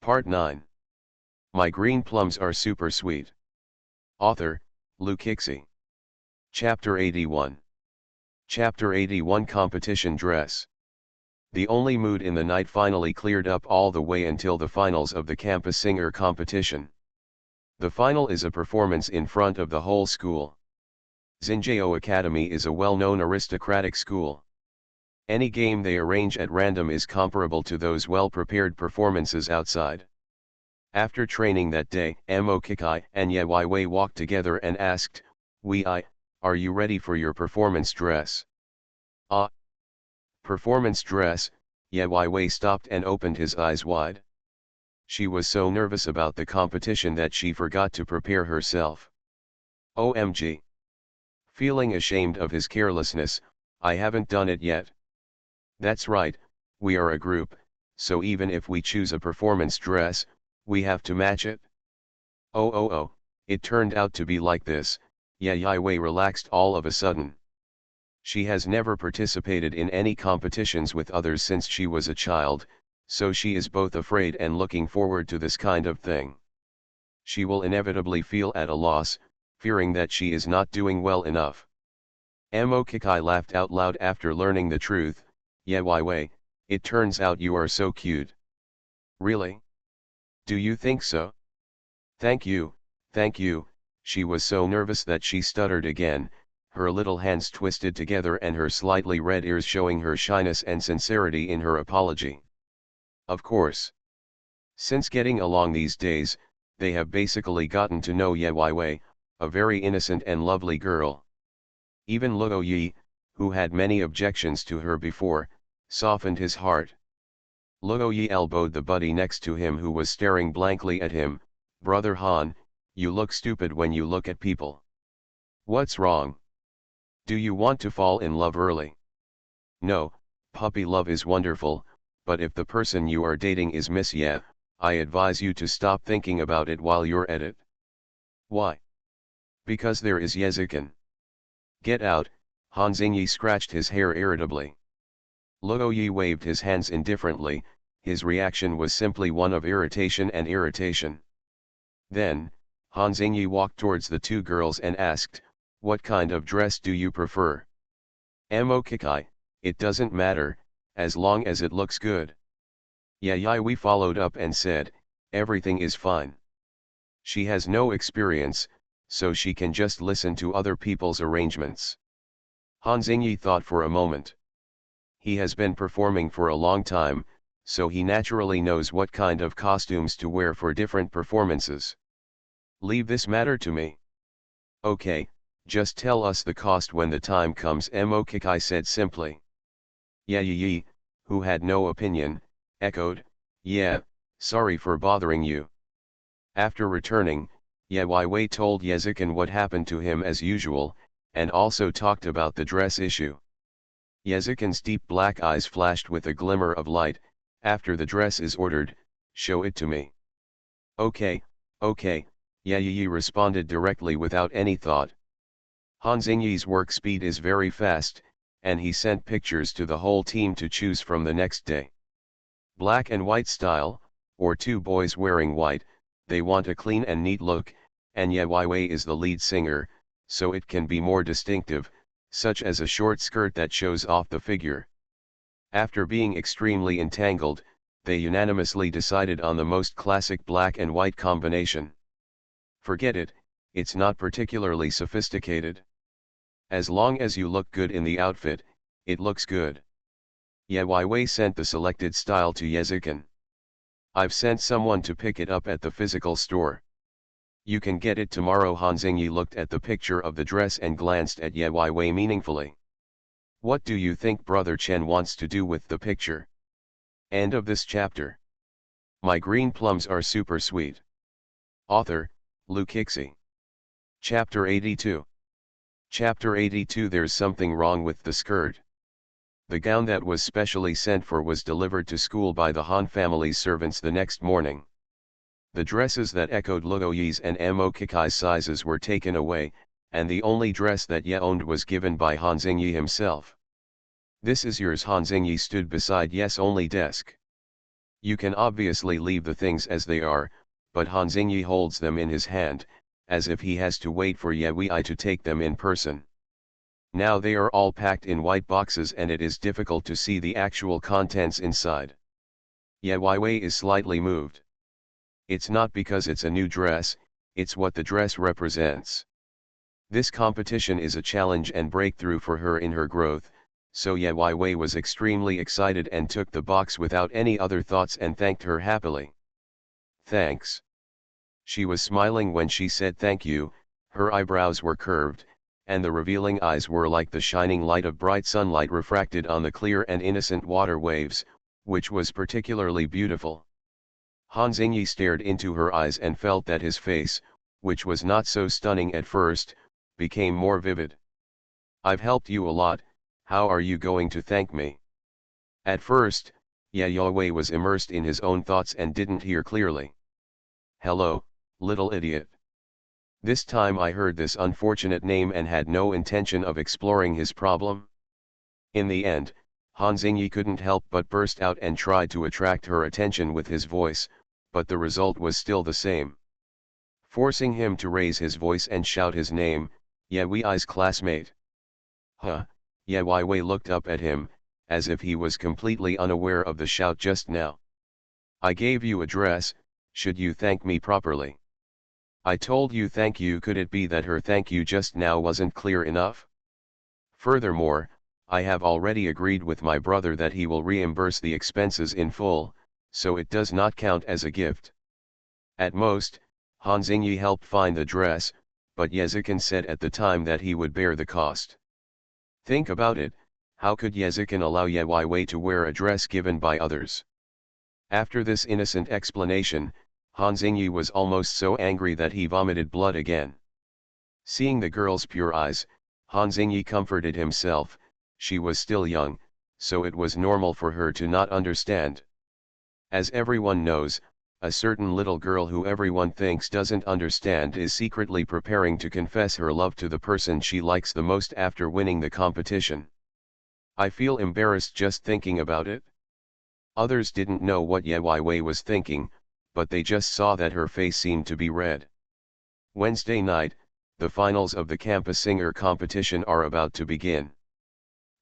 Part 9. My green plums are super sweet. Author, Lou Kixie. Chapter 81. Chapter 81 Competition Dress. The only mood in the night finally cleared up all the way until the finals of the campus singer competition. The final is a performance in front of the whole school. Xinjiao Academy is a well-known aristocratic school. Any game they arrange at random is comparable to those well-prepared performances outside. After training that day, Mo Kikai and Ye Weiwei walked together and asked, are you ready for your performance dress? Performance dress? Ye Weiwei stopped and opened his eyes wide. She was so nervous about the competition that she forgot to prepare herself. OMG. Feeling ashamed of his carelessness, I haven't done it yet. That's right, we are a group, so even if we choose a performance dress, we have to match it. Oh, it turned out to be like this. Ye Weiwei relaxed all of a sudden. She has never participated in any competitions with others since she was a child, so she is both afraid and looking forward to this kind of thing. She will inevitably feel at a loss, fearing that she is not doing well enough. Mo Kikai laughed out loud after learning the truth. Ye Weiwei, it turns out you are so cute. Really? Do you think so? Thank you, she was so nervous that she stuttered again, her little hands twisted together and her slightly red ears showing her shyness and sincerity in her apology. Of course. Since getting along these days, they have basically gotten to know Ye Weiwei, a very innocent and lovely girl. Even Luo Yi, who had many objections to her before, softened his heart. Luo Yi elbowed the buddy next to him who was staring blankly at him. Brother Han, you look stupid when you look at people. What's wrong? Do you want to fall in love early? No, puppy love is wonderful, but if the person you are dating is Miss Ye, I advise you to stop thinking about it while you're at it. Why? Because there is Yezikin. Get out. Han Xingyi scratched his hair irritably. Luo Yi waved his hands indifferently, his reaction was simply one of irritation and irritation. Then, Han Xingyi walked towards the two girls and asked, what kind of dress do you prefer? Mo Kikai, it doesn't matter, as long as it looks good. Ye Weiwei followed up and said, everything is fine. She has no experience, so she can just listen to other people's arrangements. Han Xingyi thought for a moment. He has been performing for a long time, so he naturally knows what kind of costumes to wear for different performances. Leave this matter to me. Okay, just tell us the cost when the time comes, Mo Kikai said simply. Ye Yi, who had no opinion, echoed, yeah, sorry for bothering you. After returning, Ye Weiwei told Yezikin what happened to him as usual, and also talked about the dress issue. Yezikin's deep black eyes flashed with a glimmer of light. After the dress is ordered, show it to me. Okay, Ye Yi responded directly without any thought. Han Xingyi's work speed is very fast, and he sent pictures to the whole team to choose from the next day. Black and white style, or two boys wearing white, they want a clean and neat look, and Ye Weiwei is the lead singer, so it can be more distinctive, such as a short skirt that shows off the figure. After being extremely entangled, they unanimously decided on the most classic black and white combination. Forget it, it's not particularly sophisticated. As long as you look good in the outfit, it looks good. Ye Weiwei sent the selected style to Yezikin. I've sent someone to pick it up at the physical store. You can get it tomorrow. Han Xingyi looked at the picture of the dress and glanced at Ye Weiwei meaningfully. What do you think Brother Chen wants to do with the picture? End of this chapter. My green plums are super sweet. Author, Lou Kixie. Chapter 82. Chapter 82. There's something wrong with the skirt. The gown that was specially sent for was delivered to school by the Han family's servants the next morning. The dresses that echoed Luo Yi's and Mo Kikai's sizes were taken away, and the only dress that Ye owned was given by Han Xingyi himself. This is yours. Han Xingyi stood beside Ye's only desk. You can obviously leave the things as they are, but Han Xingyi holds them in his hand, as if he has to wait for Ye Wei to take them in person. Now they are all packed in white boxes and it is difficult to see the actual contents inside. Ye Wei is slightly moved. It's not because it's a new dress, it's what the dress represents. This competition is a challenge and breakthrough for her in her growth, so Ye Wei was extremely excited and took the box without any other thoughts and thanked her happily. Thanks. She was smiling when she said thank you, her eyebrows were curved, and the revealing eyes were like the shining light of bright sunlight refracted on the clear and innocent water waves, which was particularly beautiful. Han Xingyi stared into her eyes and felt that his face, which was not so stunning at first, became more vivid. I've helped you a lot, how are you going to thank me? At first, Ye Wei was immersed in his own thoughts and didn't hear clearly. Hello, little idiot. This time I heard this unfortunate name and had no intention of exploring his problem. In the end, Han Xingyi couldn't help but burst out and tried to attract her attention with his voice, but the result was still the same. Forcing him to raise his voice and shout his name, Ye Wei's classmate. Huh, Ye Wei looked up at him, as if he was completely unaware of the shout just now. I gave you a dress, should you thank me properly? I told you thank you, could it be that her thank you just now wasn't clear enough? Furthermore, I have already agreed with my brother that he will reimburse the expenses in full, so it does not count as a gift. At most, Han Xingyi helped find the dress, but Yezikin said at the time that he would bear the cost. Think about it, how could Yezikin allow Ye Wei to wear a dress given by others? After this innocent explanation, Han Xingyi was almost so angry that he vomited blood again. Seeing the girl's pure eyes, Han Xingyi comforted himself, she was still young, so it was normal for her to not understand. As everyone knows, a certain little girl who everyone thinks doesn't understand is secretly preparing to confess her love to the person she likes the most after winning the competition. I feel embarrassed just thinking about it. Others didn't know what Ye Wei was thinking, but they just saw that her face seemed to be red. Wednesday night, the finals of the campus singer competition are about to begin.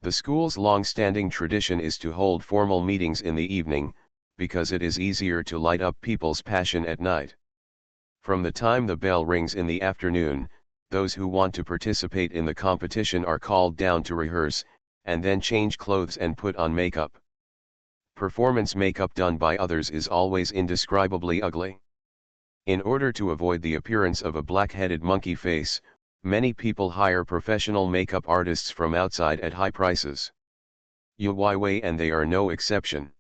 The school's long-standing tradition is to hold formal meetings in the evening, because it is easier to light up people's passion at night. From the time the bell rings in the afternoon, those who want to participate in the competition are called down to rehearse, and then change clothes and put on makeup. Performance makeup done by others is always indescribably ugly. In order to avoid the appearance of a black-headed monkey face, many people hire professional makeup artists from outside at high prices. Ye Wei and they are no exception.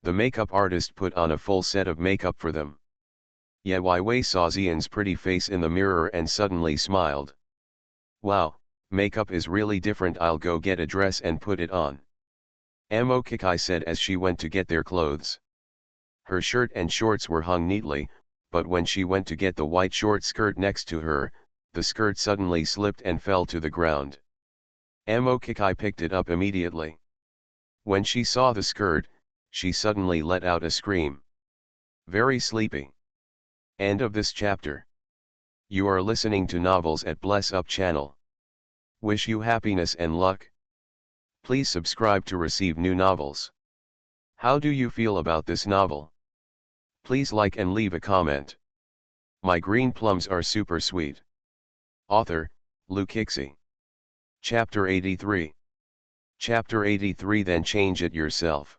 The makeup artist put on a full set of makeup for them. Ye Wei saw Xian's pretty face in the mirror and suddenly smiled. Wow, makeup is really different, I'll go get a dress and put it on. Amo Kikai said as she went to get their clothes. Her shirt and shorts were hung neatly, but when she went to get the white short skirt next to her, the skirt suddenly slipped and fell to the ground. Amo Kikai picked it up immediately. When she saw the skirt, she suddenly let out a scream. Very sleepy. End of this chapter. You are listening to Novels at Bless Up channel. Wish you happiness and luck. Please subscribe to receive new novels. How do you feel about this novel? Please like and leave a comment. My green plums are super sweet. Author, Lu Kixi. Chapter 83. Chapter 83. Then change it yourself.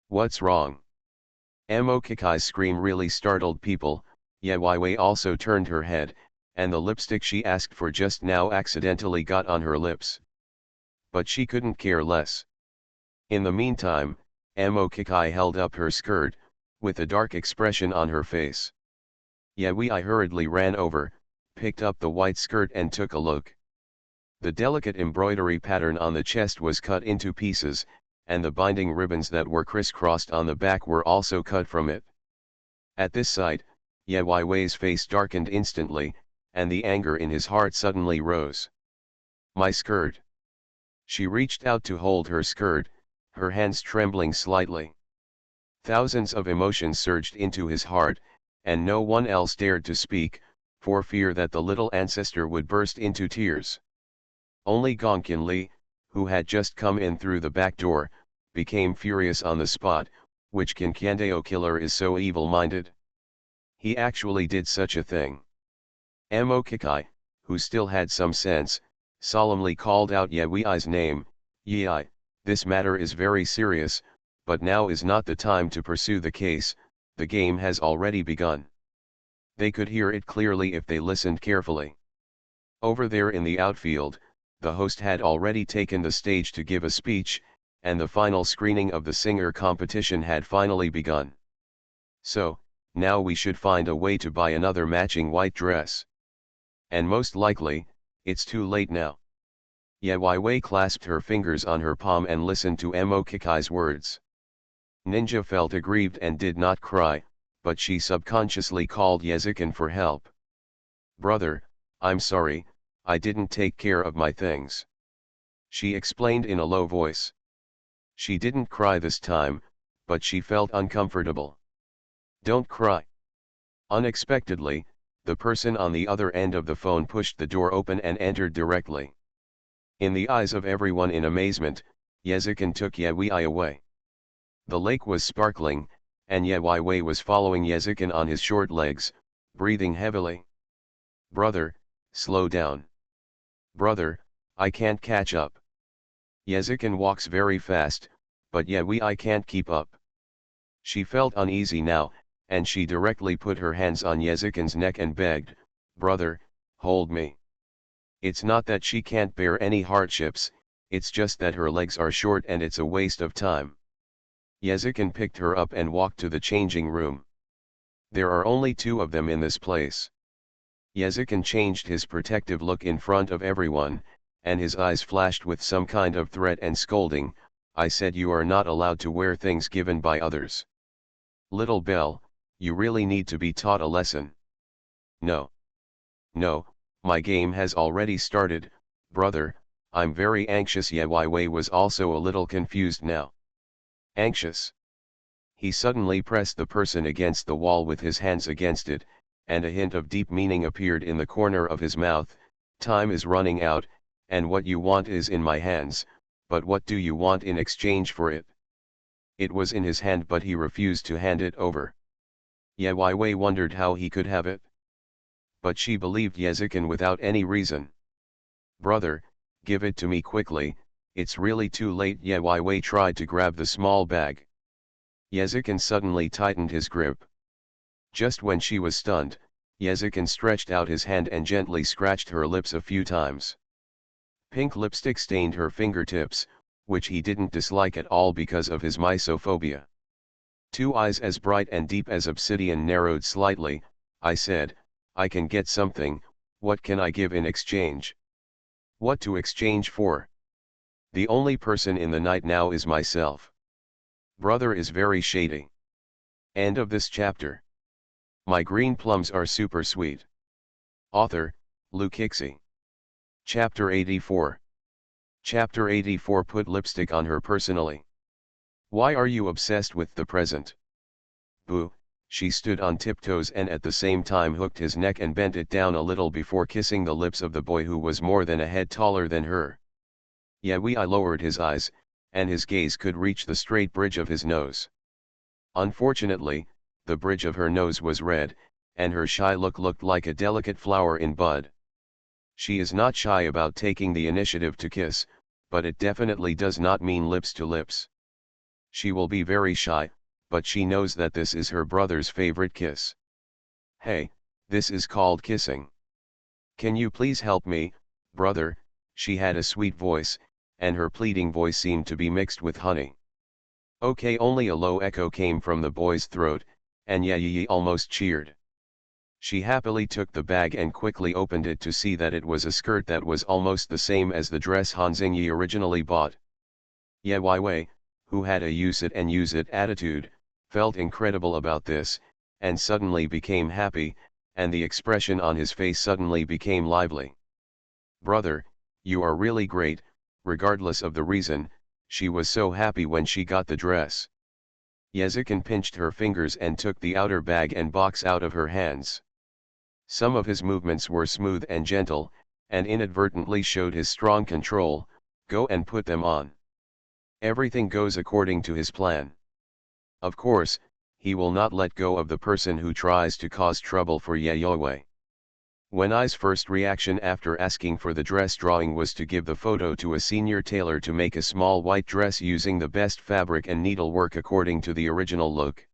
What's wrong? Amo Kikai's scream really startled people. Ye Wei also turned her head, and the lipstick she asked for just now accidentally got on her lips. But she couldn't care less. In the meantime, Amo Kikai held up her skirt, with a dark expression on her face. Ye Wei hurriedly ran over, picked up the white skirt and took a look. The delicate embroidery pattern on the chest was cut into pieces, and the binding ribbons that were crisscrossed on the back were also cut from it. At this sight, Ye Wei's face darkened instantly, and the anger in his heart suddenly rose. My skirt. She reached out to hold her skirt, her hands trembling slightly. Thousands of emotions surged into his heart, and no one else dared to speak, for fear that the little ancestor would burst into tears. Only Gonkin Lee, who had just come in through the back door, became furious on the spot. Which Kinkandeo killer is so evil-minded? He actually did such a thing. Mo Kikai, who still had some sense, solemnly called out Yewi's name. Yei, this matter is very serious, but now is not the time to pursue the case, the game has already begun. They could hear it clearly if they listened carefully. Over there in the outfield, the host had already taken the stage to give a speech, and the final screening of the singer competition had finally begun. So, now we should find a way to buy another matching white dress. And most likely, it's too late now. Yewiwei clasped her fingers on her palm and listened to Mo Kikai's words. Ninja felt aggrieved and did not cry, but she subconsciously called Yezikin for help. Brother, I'm sorry, I didn't take care of my things. She explained in a low voice. She didn't cry this time, but she felt uncomfortable. Don't cry. Unexpectedly, the person on the other end of the phone pushed the door open and entered directly. In the eyes of everyone in amazement, Yezikin took Yewi away. The lake was sparkling, and Yewi was following Yezikin on his short legs, breathing heavily. Brother, slow down. Brother, I can't catch up. Yezikin walks very fast, but Yewi can't keep up. She felt uneasy now, and she directly put her hands on Yezikin's neck and begged, Brother, hold me. It's not that she can't bear any hardships, it's just that her legs are short and it's a waste of time. Yezikin picked her up and walked to the changing room. There are only two of them in this place. Yezikin changed his protective look in front of everyone, and his eyes flashed with some kind of threat and scolding. I said you are not allowed to wear things given by others. Little Belle, you really need to be taught a lesson. No. No, my game has already started, brother, I'm very anxious. Yewiwei was also a little confused now. Anxious. He suddenly pressed the person against the wall with his hands against it, and a hint of deep meaning appeared in the corner of his mouth. Time is running out, and what you want is in my hands, but what do you want in exchange for it? It was in his hand but he refused to hand it over. Yewiwei wondered how he could have it. But she believed Yezikin without any reason. Brother, give it to me quickly, it's really too late. Yewiwei tried to grab the small bag. Yezikin suddenly tightened his grip. Just when she was stunned, Yezikin stretched out his hand and gently scratched her lips a few times. Pink lipstick stained her fingertips, which he didn't dislike at all because of his misophobia. Two eyes as bright and deep as obsidian narrowed slightly. I said, I can get something, what can I give in exchange? What to exchange for? The only person in the night now is myself. Brother is very shady. End of this chapter. My green plums are super sweet. Author, Lou Kixie. Chapter 84. Chapter 84. Put lipstick on her personally. Why are you obsessed with the present? Boo. She stood on tiptoes and at the same time hooked his neck and bent it down a little before kissing the lips of the boy who was more than a head taller than her. Yewi lowered his eyes, and his gaze could reach the straight bridge of his nose. Unfortunately, the bridge of her nose was red, and her shy look looked like a delicate flower in bud. She is not shy about taking the initiative to kiss, but it definitely does not mean lips to lips. She will be very shy, but she knows that this is her brother's favorite kiss. Hey, this is called kissing. Can you please help me, brother? She had a sweet voice, and her pleading voice seemed to be mixed with honey. Okay, only a low echo came from the boy's throat, and Yeyi almost cheered. She happily took the bag and quickly opened it to see that it was a skirt that was almost the same as the dress Han Xingyi originally bought. Yewiwei, who had a use it and use it attitude, felt incredible about this, and suddenly became happy, and the expression on his face suddenly became lively. Brother, you are really great, regardless of the reason, she was so happy when she got the dress. Yezikin pinched her fingers and took the outer bag and box out of her hands. Some of his movements were smooth and gentle, and inadvertently showed his strong control. Go and put them on. Everything goes according to his plan. Of course, he will not let go of the person who tries to cause trouble for Yayoi. When I's first reaction after asking for the dress drawing was to give the photo to a senior tailor to make a small white dress using the best fabric and needlework according to the original look.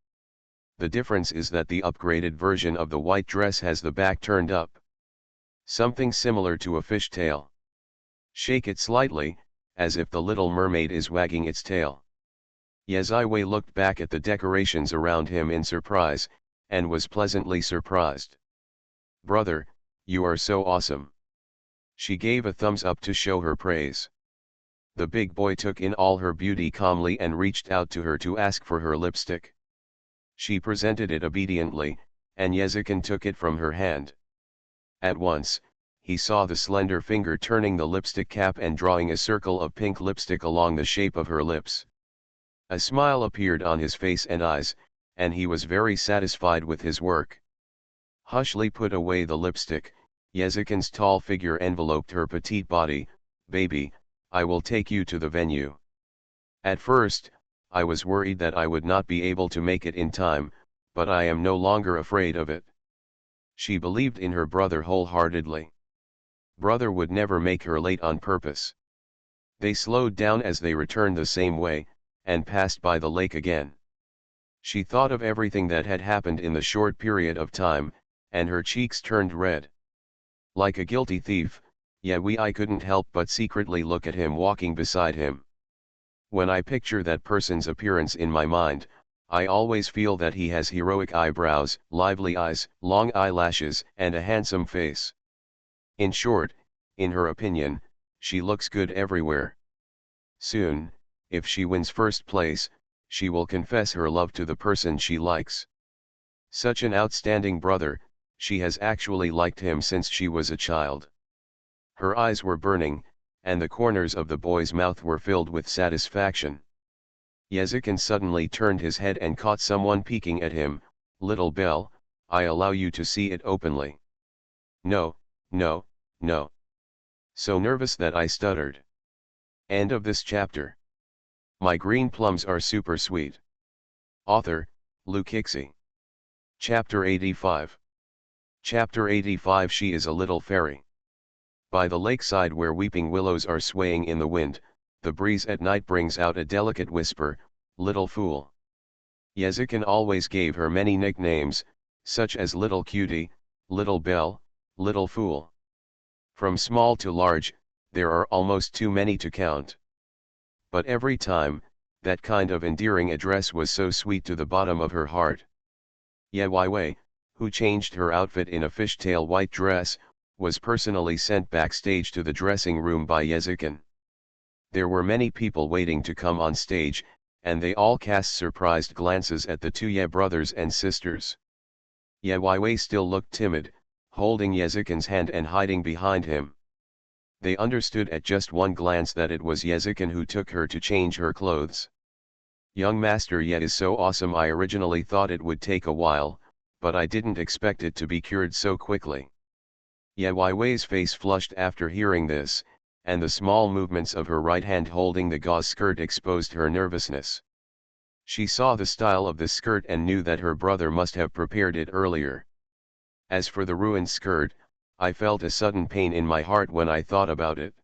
The difference is that the upgraded version of the white dress has the back turned up. Something similar to a fishtail. Shake it slightly, as if the little mermaid is wagging its tail. Yezaiwei looked back at the decorations around him in surprise, and was pleasantly surprised. Brother, you are so awesome. She gave a thumbs up to show her praise. The big boy took in all her beauty calmly and reached out to her to ask for her lipstick. She presented it obediently, and Yezikin took it from her hand. At once, he saw the slender finger turning the lipstick cap and drawing a circle of pink lipstick along the shape of her lips. A smile appeared on his face and eyes, and he was very satisfied with his work. Hushly put away the lipstick, Yezikin's tall figure enveloped her petite body. Baby, I will take you to the venue. At first, I was worried that I would not be able to make it in time, but I am no longer afraid of it. She believed in her brother wholeheartedly. Brother would never make her late on purpose. They slowed down as they returned the same way, and passed by the lake again. She thought of everything that had happened in the short period of time, and her cheeks turned red. Like a guilty thief, I couldn't help but secretly look at him walking beside him. When I picture that person's appearance in my mind, I always feel that he has heroic eyebrows, lively eyes, long eyelashes, and a handsome face. In short, in her opinion, she looks good everywhere. Soon, if she wins first place, she will confess her love to the person she likes. Such an outstanding brother, she has actually liked him since she was a child. Her eyes were burning, and the corners of the boy's mouth were filled with satisfaction. Yezikin suddenly turned his head and caught someone peeking at him. Little Belle, I allow you to see it openly. No, no, no. So nervous that I stuttered. End of this chapter. My green plums are super sweet. Author, Lou Kixie. Chapter 85. Chapter 85. She is a little fairy. By the lakeside where weeping willows are swaying in the wind, the breeze at night brings out a delicate whisper, little fool. Yezikin always gave her many nicknames, such as Little Cutie, Little Belle, Little Fool. From small to large, there are almost too many to count. But every time, that kind of endearing address was so sweet to the bottom of her heart. Yewaiwei, who changed her outfit in a fishtail white dress, was personally sent backstage to the dressing room by Yezikin. There were many people waiting to come on stage, and they all cast surprised glances at the two Ye brothers and sisters. Yewaiwei still looked timid, holding Yezikin's hand and hiding behind him. They understood at just one glance that it was Yezikin who took her to change her clothes. Young Master Ye is so awesome. I originally thought it would take a while, but I didn't expect it to be cured so quickly. Yewaiwei's face flushed after hearing this, and the small movements of her right hand holding the gauze skirt exposed her nervousness. She saw the style of the skirt and knew that her brother must have prepared it earlier. As for the ruined skirt, I felt a sudden pain in my heart when I thought about it.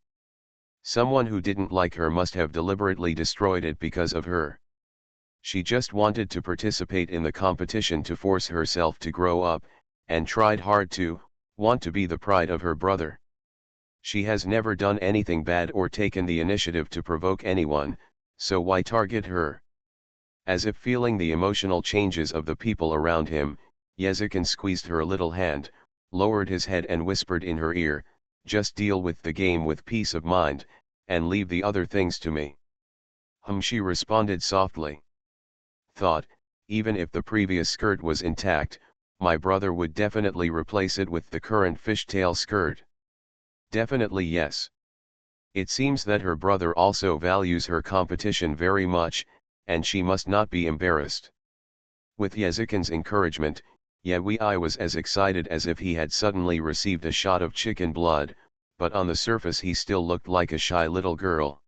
Someone who didn't like her must have deliberately destroyed it because of her. She just wanted to participate in the competition to force herself to grow up, and tried hard to want to be the pride of her brother. She has never done anything bad or taken the initiative to provoke anyone, so why target her? As if feeling the emotional changes of the people around him, Yezikin squeezed her little hand, lowered his head and whispered in her ear, just deal with the game with peace of mind, and leave the other things to me. She responded softly. Thought, even if the previous skirt was intact, my brother would definitely replace it with the current fishtail skirt. Definitely yes. It seems that her brother also values her competition very much, and she must not be embarrassed. With Yezikin's encouragement, Yewei was as excited as if he had suddenly received a shot of chicken blood, but on the surface he still looked like a shy little girl.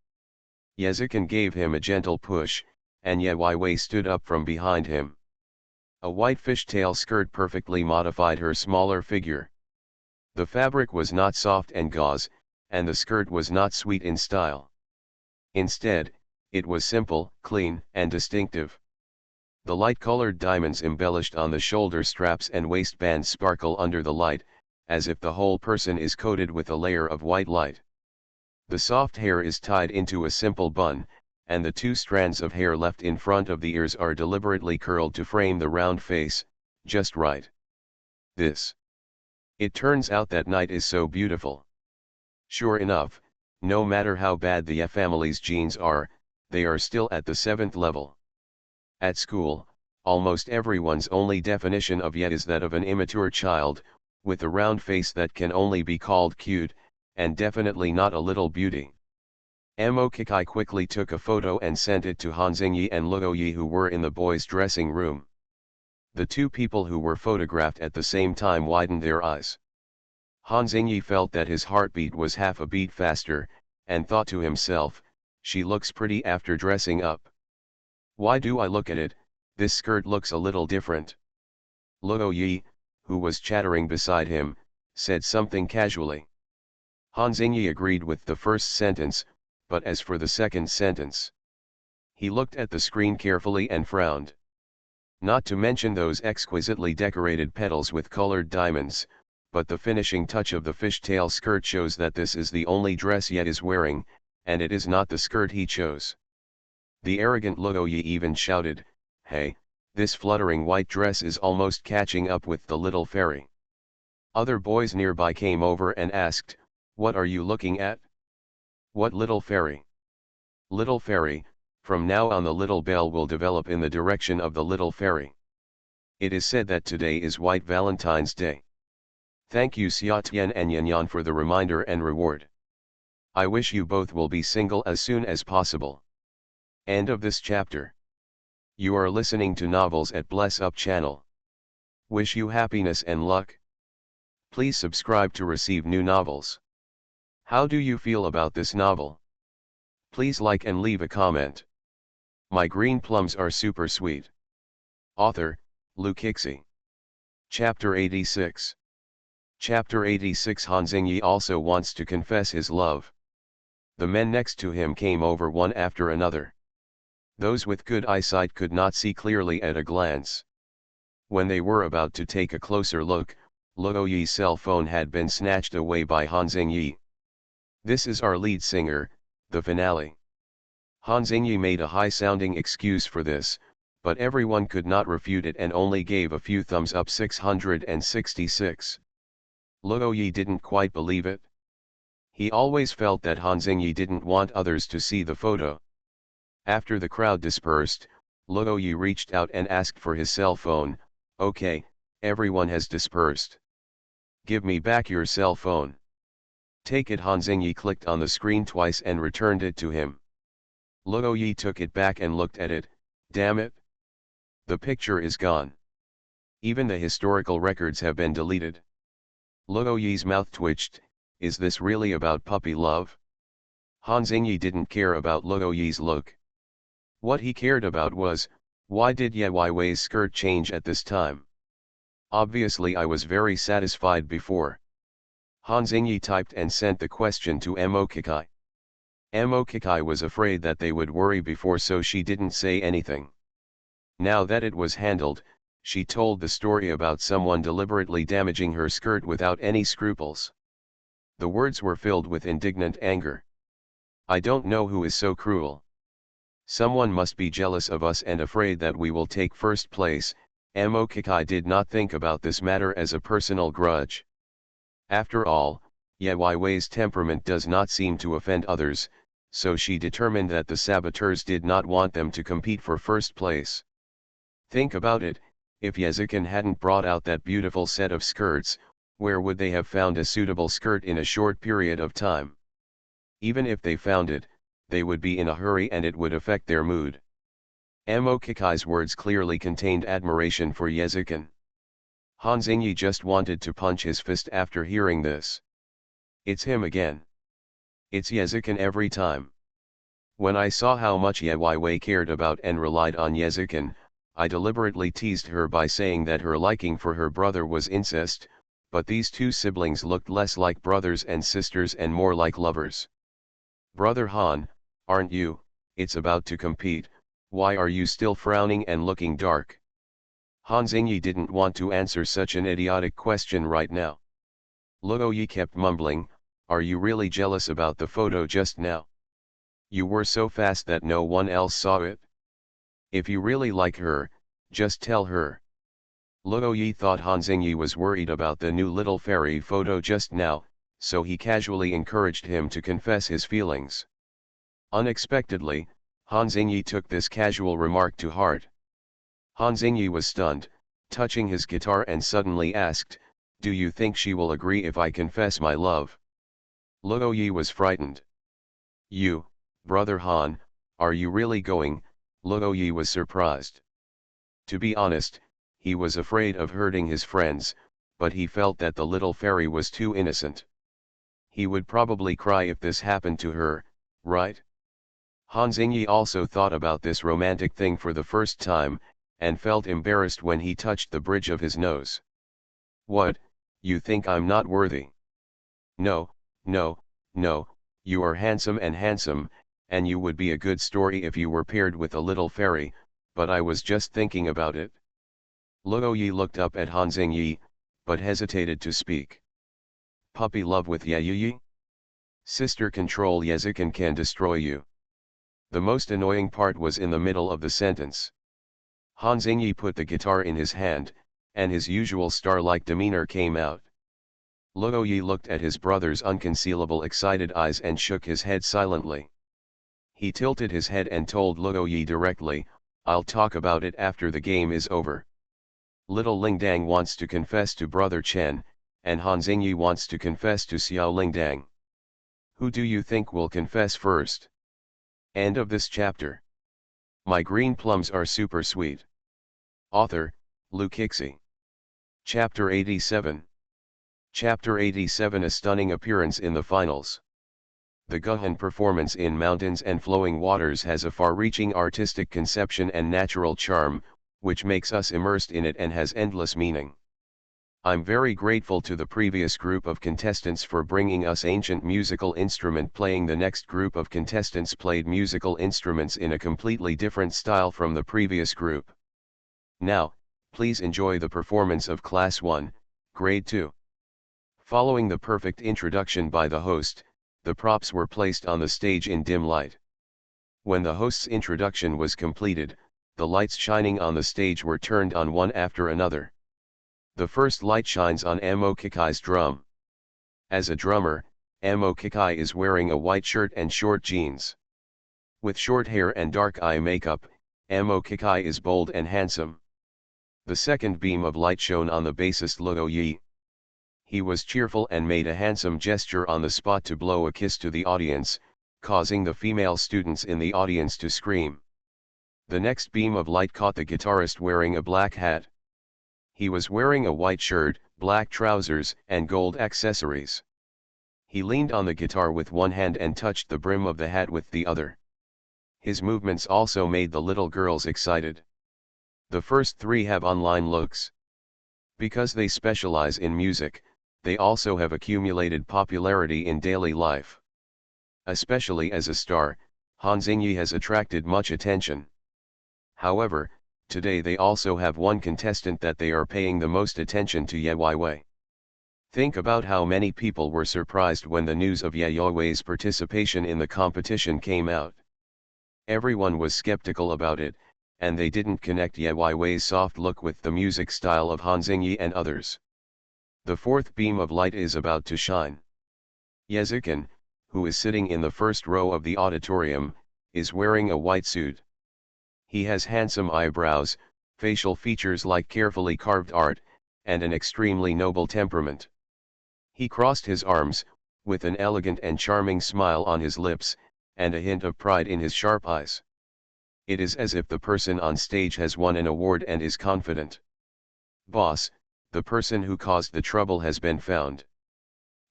Yezikin gave him a gentle push, and Yewei stood up from behind him. A white fishtail skirt perfectly modified her smaller figure. The fabric was not soft and gauze, and the skirt was not sweet in style. Instead, it was simple, clean, and distinctive. The light-colored diamonds embellished on the shoulder straps and waistband sparkle under the light, as if the whole person is coated with a layer of white light. The soft hair is tied into a simple bun, and the two strands of hair left in front of the ears are deliberately curled to frame the round face, just right. It turns out that night is so beautiful. Sure enough, no matter how bad the Ye family's genes are, they are still at the 7th level. At school, almost everyone's only definition of Ye is that of an immature child, with a round face that can only be called cute, and definitely not a little beauty. Mo Kikai quickly took a photo and sent it to Han Xingyi and Luo Yi, who were in the boys' dressing room. The two people who were photographed at the same time widened their eyes. Han Xingyi felt that his heartbeat was half a beat faster, and thought to himself, she looks pretty after dressing up. Why do I look at it? This skirt looks a little different. Luo Yi, who was chattering beside him, said something casually. Han Xingyi agreed with the first sentence, but as for the second sentence, he looked at the screen carefully and frowned. Not to mention those exquisitely decorated petals with colored diamonds, but the finishing touch of the fishtail skirt shows that this is the only dress Ye is wearing, and it is not the skirt he chose. The arrogant Luo Yi even shouted, "Hey, this fluttering white dress is almost catching up with the little fairy." Other boys nearby came over and asked, "What are you looking at?" "What little fairy?" "Little fairy, from now on the little bell will develop in the direction of the little fairy. It is said that today is White Valentine's Day. Thank you Xia Tian and Yan Yan for the reminder and reward. I wish you both will be single as soon as possible." End of this chapter. You are listening to Novels at Bless Up channel. Wish you happiness and luck. Please subscribe to receive new novels. How do you feel about this novel? Please like and leave a comment. My green plums are super sweet. Author, Lu Kixi. Chapter 86. Chapter 86. Han Xingyi also wants to confess his love. The men next to him came over one after another. Those with good eyesight could not see clearly at a glance. When they were about to take a closer look, Luo Yi's cell phone had been snatched away by Han Xingyi. "This is our lead singer, the finale." Han Xingyi made a high-sounding excuse for this, but everyone could not refute it and only gave a few thumbs up. 666. Luo Yi didn't quite believe it. He always felt that Han Xingyi didn't want others to see the photo. After the crowd dispersed, Luo Yi reached out and asked for his cell phone. "Okay, everyone has dispersed. Give me back your cell phone." "Take it." Han Xingyi clicked on the screen twice and returned it to him. Luo Yi took it back and looked at it. "Damn it! The picture is gone. Even the historical records have been deleted." Luo Yi's mouth twitched. Is this really about puppy love? Han Xingyi didn't care about Luo Yi's look. What he cared about was, why did Ye Weiwei's skirt change at this time? Obviously I was very satisfied before. Han Xingyi typed and sent the question to Mo Kikai. Mo Kikai was afraid that they would worry before, so she didn't say anything. Now that it was handled, she told the story about someone deliberately damaging her skirt without any scruples. The words were filled with indignant anger. "I don't know who is so cruel. Someone must be jealous of us and afraid that we will take first place." Mo Kikai did not think about this matter as a personal grudge. After all, Ye Weiwei's temperament does not seem to offend others, so she determined that the saboteurs did not want them to compete for first place. Think about it, if Yezikin hadn't brought out that beautiful set of skirts, where would they have found a suitable skirt in a short period of time? Even if they found it, they would be in a hurry and it would affect their mood. Amo Kikai's words clearly contained admiration for Yezukin. Han Xingyi just wanted to punch his fist after hearing this. It's him again. It's Yezukin every time. When I saw how much Ye Wei cared about and relied on Yezukin, I deliberately teased her by saying that her liking for her brother was incest, but these two siblings looked less like brothers and sisters and more like lovers. Brother Han, aren't you? It's about to compete, why are you still frowning and looking dark? Han Xingyi didn't want to answer such an idiotic question right now. Luo Yi kept mumbling, are you really jealous about the photo just now? You were so fast that no one else saw it. If you really like her, just tell her. Luo Yi thought Han Xingyi was worried about the new little fairy photo just now, so he casually encouraged him to confess his feelings. Unexpectedly, Han Xingyi took this casual remark to heart. Han Xingyi was stunned, touching his guitar and suddenly asked, do you think she will agree if I confess my love? Luo Yi was frightened. You, brother Han, are you really going? Luo Yi was surprised. To be honest, he was afraid of hurting his friends, but he felt that the little fairy was too innocent. He would probably cry if this happened to her, right? Han Xingyi also thought about this romantic thing for the first time, and felt embarrassed when he touched the bridge of his nose. What, you think I'm not worthy? No, no, no, you are handsome, and you would be a good story if you were paired with a little fairy, but I was just thinking about it. Luo Yi looked up at Han Xingyi, but hesitated to speak. Puppy love with Yi? Sister control Yezukin can destroy you. The most annoying part was in the middle of the sentence. Han Xingyi put the guitar in his hand, and his usual star-like demeanor came out. Luo Yi looked at his brother's unconcealable excited eyes and shook his head silently. He tilted his head and told Luo Yi directly, I'll talk about it after the game is over. Little Lingdang wants to confess to Brother Chen, and Han Xingyi wants to confess to Xiao Lingdang. Who do you think will confess first? End of this chapter. My green plums are super sweet. Author, Lu Kixi. Chapter 87. Chapter 87. A stunning appearance in the finals. The Guhan performance in Mountains and Flowing Waters has a far-reaching artistic conception and natural charm, which makes us immersed in it and has endless meaning. I'm very grateful to the previous group of contestants for bringing us ancient musical instrument playing. The next group of contestants played musical instruments in a completely different style from the previous group. Now, please enjoy the performance of Class 1, Grade 2. Following the perfect introduction by the host, the props were placed on the stage in dim light. When the host's introduction was completed, the lights shining on the stage were turned on one after another. The first light shines on Amo Kikai's drum. As a drummer, Amo Kikai is wearing a white shirt and short jeans. With short hair and dark eye makeup, Amo Kikai is bold and handsome. The second beam of light shone on the bassist Luo Yi. He was cheerful and made a handsome gesture on the spot to blow a kiss to the audience, causing the female students in the audience to scream. The next beam of light caught the guitarist wearing a black hat. He was wearing a white shirt, black trousers, and gold accessories. He leaned on the guitar with one hand and touched the brim of the hat with the other. His movements also made the little girls excited. The first three have online looks. Because they specialize in music, they also have accumulated popularity in daily life. Especially as a star, Han Xingyi has attracted much attention. However, today they also have one contestant that they are paying the most attention to, Ye Wei. Think about how many people were surprised when the news of Ye Wei's participation in the competition came out. Everyone was skeptical about it, and they didn't connect Ye Wei's soft look with the music style of Han Xingyi and others. The fourth beam of light is about to shine. Yezukin, who is sitting in the first row of the auditorium, is wearing a white suit. He has handsome eyebrows, facial features like carefully carved art, and an extremely noble temperament. He crossed his arms, with an elegant and charming smile on his lips, and a hint of pride in his sharp eyes. It is as if the person on stage has won an award and is confident. Boss, the person who caused the trouble has been found.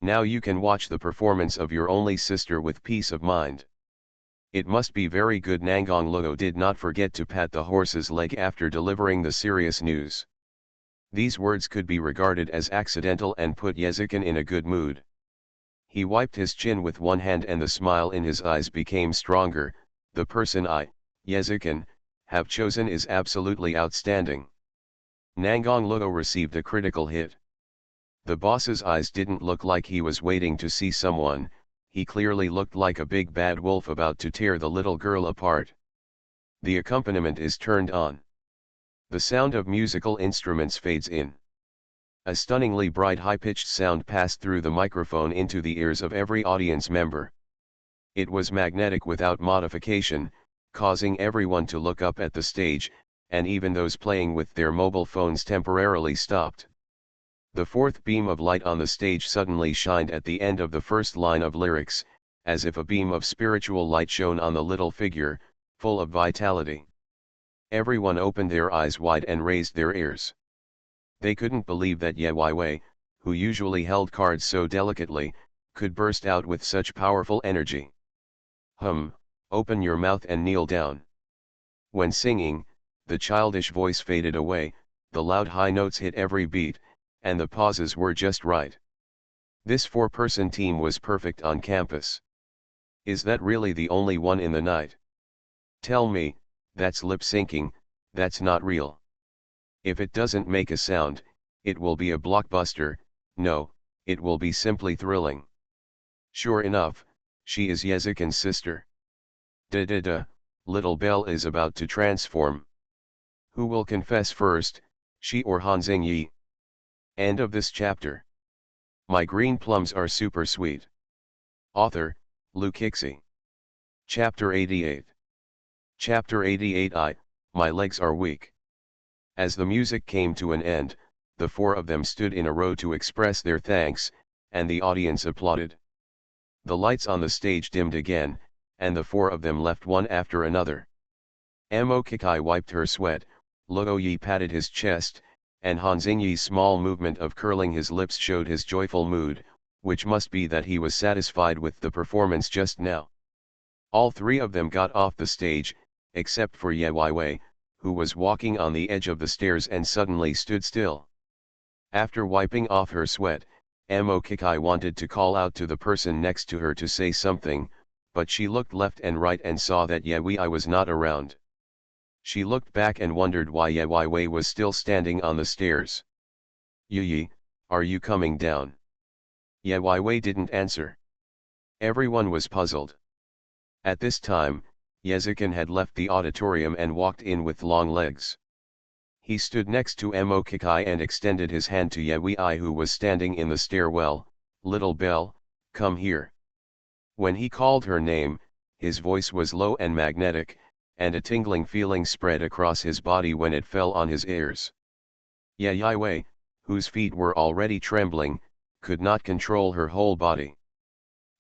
Now you can watch the performance of your only sister with peace of mind. It must be very good. Nangong Luo did not forget to pat the horse's leg after delivering the serious news. These words could be regarded as accidental and put Yezikin in a good mood. He wiped his chin with one hand and the smile in his eyes became stronger. The person I, Yezikin, have chosen is absolutely outstanding. Nangong Luo received a critical hit. The boss's eyes didn't look like he was waiting to see someone, he clearly looked like a big bad wolf about to tear the little girl apart. The accompaniment is turned on. The sound of musical instruments fades in. A stunningly bright high-pitched sound passed through the microphone into the ears of every audience member. It was magnetic without modification, causing everyone to look up at the stage, and even those playing with their mobile phones temporarily stopped. The fourth beam of light on the stage suddenly shined at the end of the first line of lyrics, as if a beam of spiritual light shone on the little figure, full of vitality. Everyone opened their eyes wide and raised their ears. They couldn't believe that Ye Weiwei, who usually held cards so delicately, could burst out with such powerful energy. Open your mouth and kneel down. When singing, the childish voice faded away, the loud high notes hit every beat, and the pauses were just right. This four-person team was perfect on campus. Is that really the only one in the night? Tell me, that's lip-syncing, that's not real. If it doesn't make a sound, it will be a blockbuster. No, it will be simply thrilling. Sure enough, she is Yezikin's sister. Da-da-da, little Belle is about to transform. Who will confess first, she or Han Xingyi? End of this chapter. My green plums are super sweet. Author, Lu Kixi. Chapter 88. Chapter 88 My legs are weak. As the music came to an end, the four of them stood in a row to express their thanks, and the audience applauded. The lights on the stage dimmed again, and the four of them left one after another. Mo Kikai wiped her sweat, Luo Yi patted his chest, and Han Xingyi's small movement of curling his lips showed his joyful mood, which must be that he was satisfied with the performance just now. All three of them got off the stage, except for Ye Weiwei, who was walking on the edge of the stairs and suddenly stood still. After wiping off her sweat, Mo Kikai wanted to call out to the person next to her to say something, but she looked left and right and saw that Ye Weiwei was not around. She looked back and wondered why Ye Weiwei was still standing on the stairs. Yi, are you coming down? Ye Weiwei didn't answer. Everyone was puzzled. At this time, Yezikin had left the auditorium and walked in with long legs. He stood next to Mo Kikai and extended his hand to Ye Weiwei, who was standing in the stairwell. Little Belle, come here. When he called her name, his voice was low and magnetic, and a tingling feeling spread across his body when it fell on his ears. Ye Weiwei, whose feet were already trembling, could not control her whole body.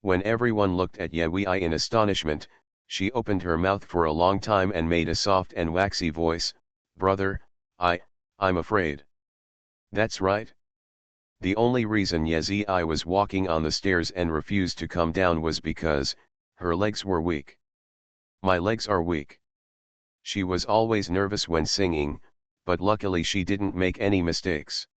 When everyone looked at Ye Weiwei in astonishment, she opened her mouth for a long time and made a soft and waxy voice, "Brother, I'm afraid." That's right. The only reason Ye Zhi was walking on the stairs and refused to come down was because her legs were weak. My legs are weak. She was always nervous when singing, but luckily she didn't make any mistakes.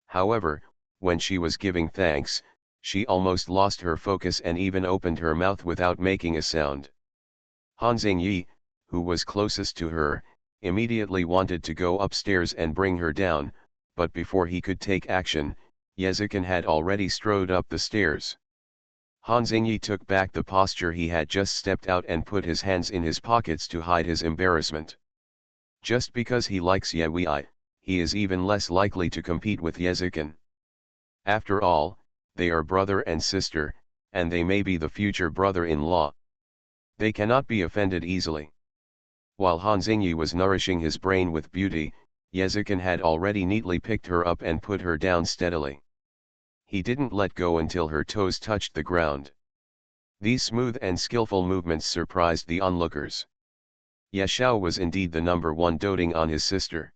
However, when she was giving thanks, she almost lost her focus and even opened her mouth without making a sound. Han Xingyi, who was closest to her, immediately wanted to go upstairs and bring her down, but before he could take action, Yezikin had already strode up the stairs. Han Xingyi took back the posture he had just stepped out and put his hands in his pockets to hide his embarrassment. Just because he likes Ye Weiwei, he is even less likely to compete with Yezikin. After all, they are brother and sister, and they may be the future brother-in-law. They cannot be offended easily. While Han Xingyi was nourishing his brain with beauty, Yezikin had already neatly picked her up and put her down steadily. He didn't let go until her toes touched the ground. These smooth and skillful movements surprised the onlookers. Ye Xiao was indeed the number one, doting on his sister.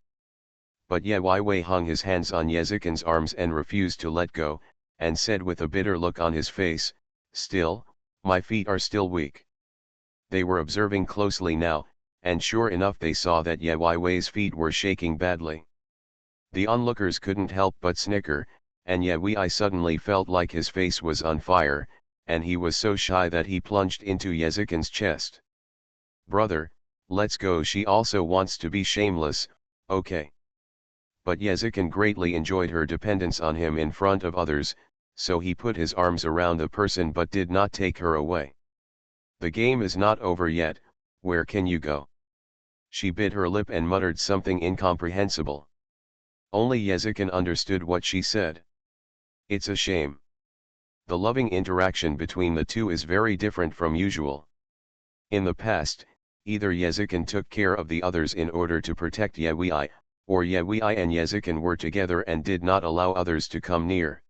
But Ye Wei hung his hands on Yezikin's arms and refused to let go, and said with a bitter look on his face, "Still, my feet are still weak." They were observing closely now, and sure enough they saw that Ye Wei's feet were shaking badly. The onlookers couldn't help but snicker, and Ye Wei suddenly felt like his face was on fire, and he was so shy that he plunged into Yezikin's chest. "Brother, let's go, she also wants to be shameless, okay?" But Yezikin greatly enjoyed her dependence on him in front of others, so he put his arms around the person but did not take her away. "The game is not over yet, where can you go?" She bit her lip and muttered something incomprehensible. Only Yezikin understood what she said. It's a shame. The loving interaction between the two is very different from usual. In the past, either Yezikin took care of the others in order to protect Ye Wei, or Ye Wei and Yezikin were together and did not allow others to come near.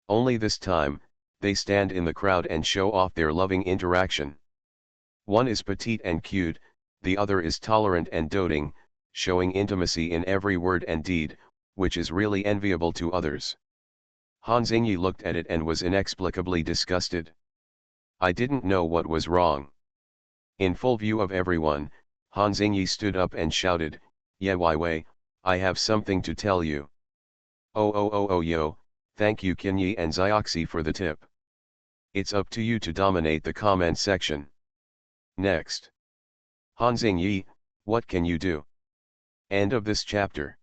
Only this time, they stand in the crowd and show off their loving interaction. One is petite and cute, the other is tolerant and doting, showing intimacy in every word and deed, which is really enviable to others. Han Xingyi looked at it and was inexplicably disgusted. I didn't know what was wrong. In full view of everyone, Han Xingyi stood up and shouted, "Ye Wei, I have something to tell you." Oh yo, thank you Qinyi and Zioxi for the tip. It's up to you to dominate the comment section. Next. Han Xingyi, what can you do? End of this chapter.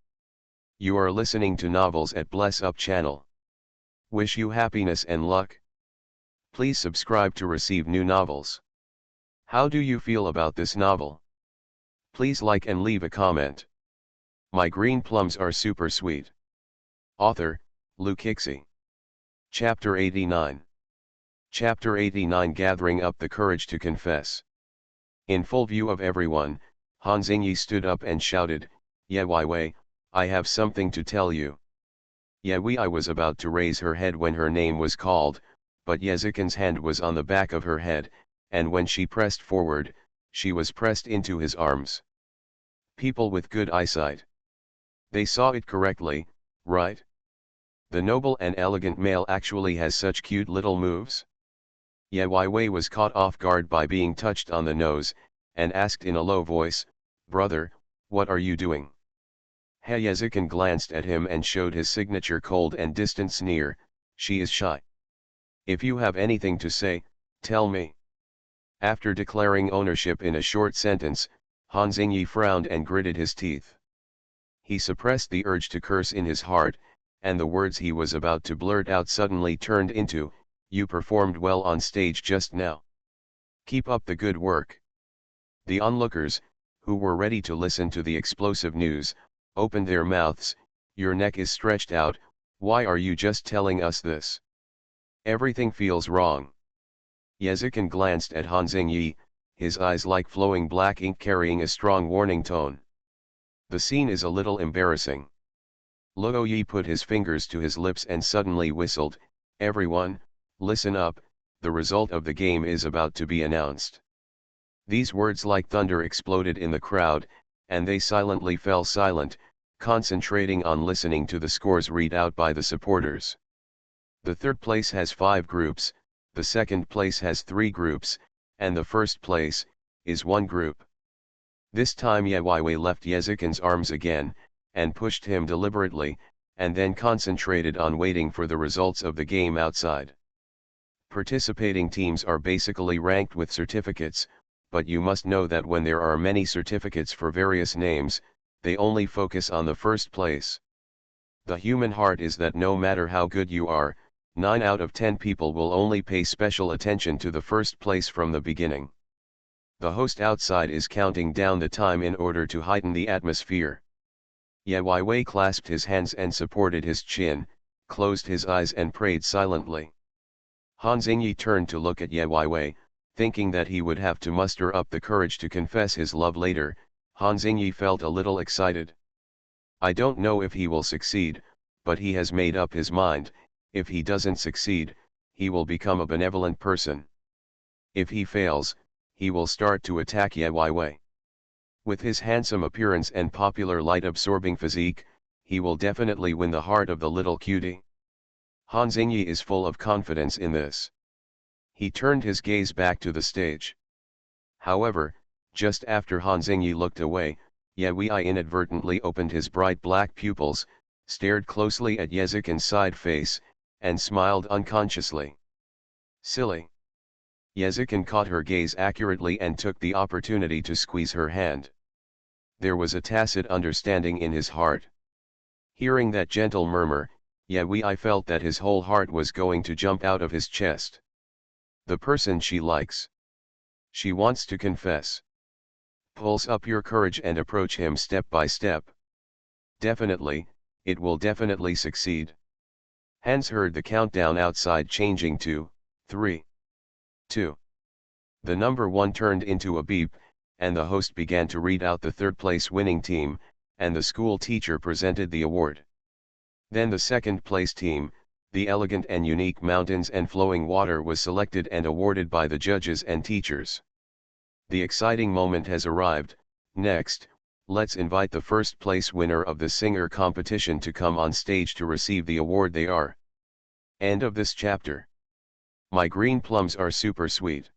You are listening to Novels at Bless Up channel. Wish you happiness and luck. Please subscribe to receive new novels. How do you feel about this novel? Please like and leave a comment. My green plums are super sweet. Author, Lu Kixi. Chapter 89. Chapter 89, Gathering Up the Courage to Confess. In full view of everyone, Han Xingyi stood up and shouted, "Ye Wei, I have something to tell you." Ye Wei was about to raise her head when her name was called, but Yezikin's hand was on the back of her head, and when she pressed forward, she was pressed into his arms. People with good eyesight. They saw it correctly, right? The noble and elegant male actually has such cute little moves? Ye Wei was caught off guard by being touched on the nose, and asked in a low voice, "Brother, what are you doing?" He Yezikin glanced at him and showed his signature cold and distant sneer, "She is shy. If you have anything to say, tell me." After declaring ownership in a short sentence, Han Xingyi frowned and gritted his teeth. He suppressed the urge to curse in his heart, and the words he was about to blurt out suddenly turned into, "You performed well on stage just now. Keep up the good work." The onlookers, who were ready to listen to the explosive news, opened their mouths. "Your neck is stretched out, why are you just telling us this? Everything feels wrong." Yezikin glanced at Han Xingyi, his eyes like flowing black ink carrying a strong warning tone. "The scene is a little embarrassing." Luo Yi put his fingers to his lips and suddenly whistled, "Everyone, listen up, the result of the game is about to be announced." These words like thunder exploded in the crowd, and they silently fell silent, concentrating on listening to the scores read out by the supporters. The third place has 5 groups, the second place has 3 groups, and the first place is 1 group. This time Ye Wei left Yezikin's arms again, and pushed him deliberately, and then concentrated on waiting for the results of the game outside. Participating teams are basically ranked with certificates, but you must know that when there are many certificates for various names, they only focus on the first place. The human heart is that no matter how good you are, 9 out of 10 people will only pay special attention to the first place from the beginning. The host outside is counting down the time in order to heighten the atmosphere. Ye Wei clasped his hands and supported his chin, closed his eyes and prayed silently. Han Xingyi turned to look at Ye Wei, thinking that he would have to muster up the courage to confess his love later. Han Xingyi felt a little excited. I don't know if he will succeed, but he has made up his mind. If he doesn't succeed, he will become a benevolent person. If he fails, he will start to attack Ye Wei. With his handsome appearance and popular light-absorbing physique, he will definitely win the heart of the little cutie. Han Xingyi is full of confidence in this. He turned his gaze back to the stage. However, just after Han Xingyi looked away, Ye Wei inadvertently opened his bright black pupils, stared closely at Yezikin's side face, and smiled unconsciously. Silly. Yezikin caught her gaze accurately and took the opportunity to squeeze her hand. There was a tacit understanding in his heart. Hearing that gentle murmur, Ye Wei felt that his whole heart was going to jump out of his chest. The person she likes. She wants to confess. Pulse up your courage and approach him step by step. Definitely, it will definitely succeed. Hans heard the countdown outside changing to 3, 2. The number 1 turned into a beep, and the host began to read out the third-place winning team, and the school teacher presented the award. Then the second-place team, the Elegant and Unique Mountains and Flowing Water, was selected and awarded by the judges and teachers. The exciting moment has arrived. Next, let's invite the first-place winner of the singer competition to come on stage to receive the award they are. End of this chapter. My green plums are super sweet.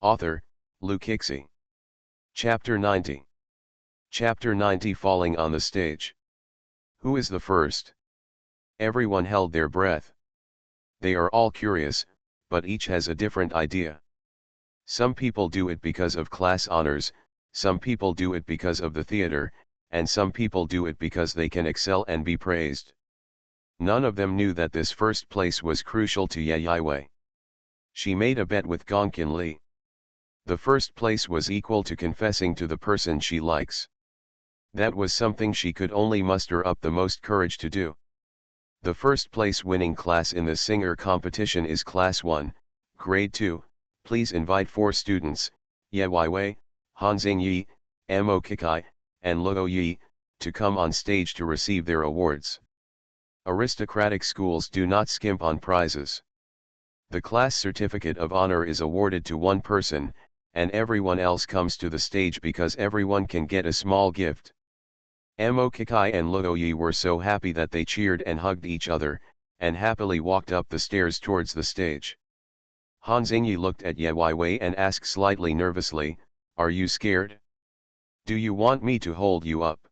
Author, Lou Kixie. Chapter 90. Chapter 90, Falling on the Stage. Who is the first? Everyone held their breath. They are all curious, but each has a different idea. Some people do it because of class honors, some people do it because of the theater, and some people do it because they can excel and be praised. None of them knew that this first place was crucial to Ye Wei. She made a bet with Gongkin Li. The first place was equal to confessing to the person she likes. That was something she could only muster up the most courage to do. The first place winning class in the singer competition is Class 1, Grade 2. Please invite 4 students, Ye Wei, Han Xingyi, Mo Kikai, and Luo Yi, to come on stage to receive their awards. Aristocratic schools do not skimp on prizes. The class certificate of honor is awarded to one person, and everyone else comes to the stage because everyone can get a small gift. Mo Kikai and Luo Yi were so happy that they cheered and hugged each other, and happily walked up the stairs towards the stage. Han Xingyi looked at Ye Wei and asked slightly nervously, "Are you scared? Do you want me to hold you up?"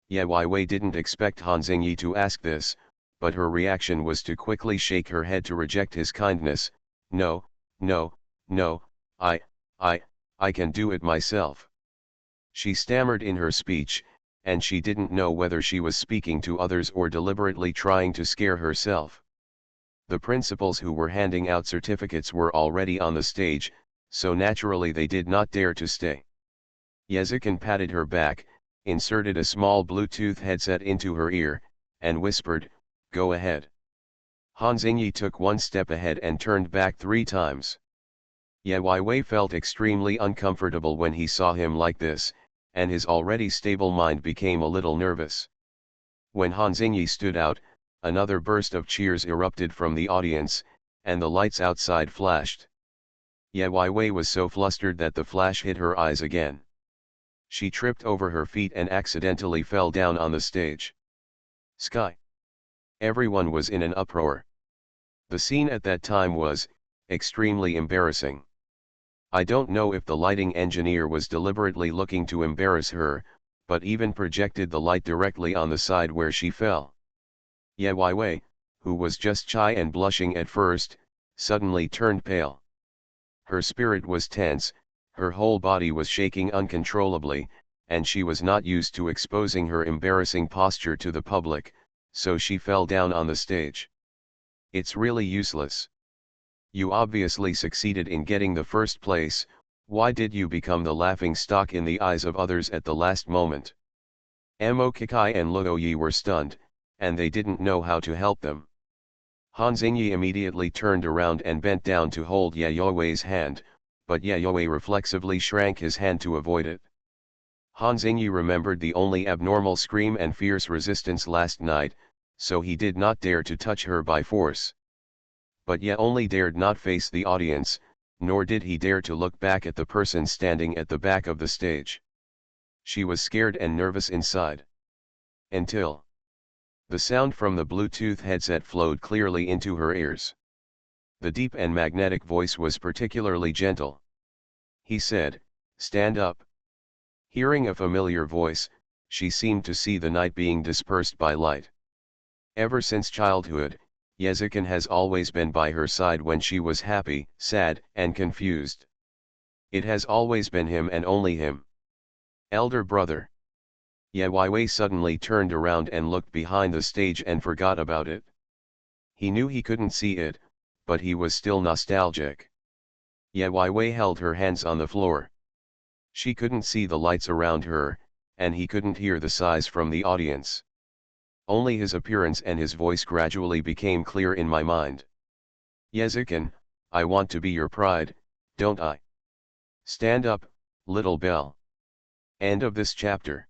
Ye Wei didn't expect Han Xingyi to ask this, but her reaction was to quickly shake her head to reject his kindness. No, no, no, I can do it myself. She stammered in her speech, and she didn't know whether she was speaking to others or deliberately trying to scare herself. The principals who were handing out certificates were already on the stage, so naturally they did not dare to stay. Yezikin patted her back, inserted a small Bluetooth headset into her ear, and whispered, "Go ahead." Han Xingyi took one step ahead and turned back 3 times. Ye Wei felt extremely uncomfortable when he saw him like this, and his already stable mind became a little nervous. When Han Xingyi stood out, another burst of cheers erupted from the audience, and the lights outside flashed. Ye Wei was so flustered that the flash hit her eyes again. She tripped over her feet and accidentally fell down on the stage. Sky. Everyone was in an uproar. The scene at that time was extremely embarrassing. I don't know if the lighting engineer was deliberately looking to embarrass her, but even projected the light directly on the side where she fell. Ye Wei, who was just shy and blushing at first, suddenly turned pale. Her spirit was tense, her whole body was shaking uncontrollably, and she was not used to exposing her embarrassing posture to the public, so she fell down on the stage. It's really useless. You obviously succeeded in getting the first place, why did you become the laughing stock in the eyes of others at the last moment? Mo Kikai and Luo Yi were stunned, and they didn't know how to help them. Han Xingyi immediately turned around and bent down to hold Ye Wei's hand, but Ye Wei reflexively shrank his hand to avoid it. Han Xingyi remembered the only abnormal scream and fierce resistance last night, so he did not dare to touch her by force. But Ye only dared not face the audience, nor did he dare to look back at the person standing at the back of the stage. She was scared and nervous inside. Until the sound from the Bluetooth headset flowed clearly into her ears. The deep and magnetic voice was particularly gentle. He said, "Stand up." Hearing a familiar voice, she seemed to see the night being dispersed by light. Ever since childhood, Yezikin has always been by her side when she was happy, sad, and confused. It has always been him and only him. Elder brother. Ye Wei suddenly turned around and looked behind the stage and forgot about it. He knew he couldn't see it, but he was still nostalgic. Ye Wei held her hands on the floor. She couldn't see the lights around her, and he couldn't hear the sighs from the audience. Only his appearance and his voice gradually became clear in my mind. Yezikin, I want to be your pride, don't I? Stand up, little bell. End of this chapter.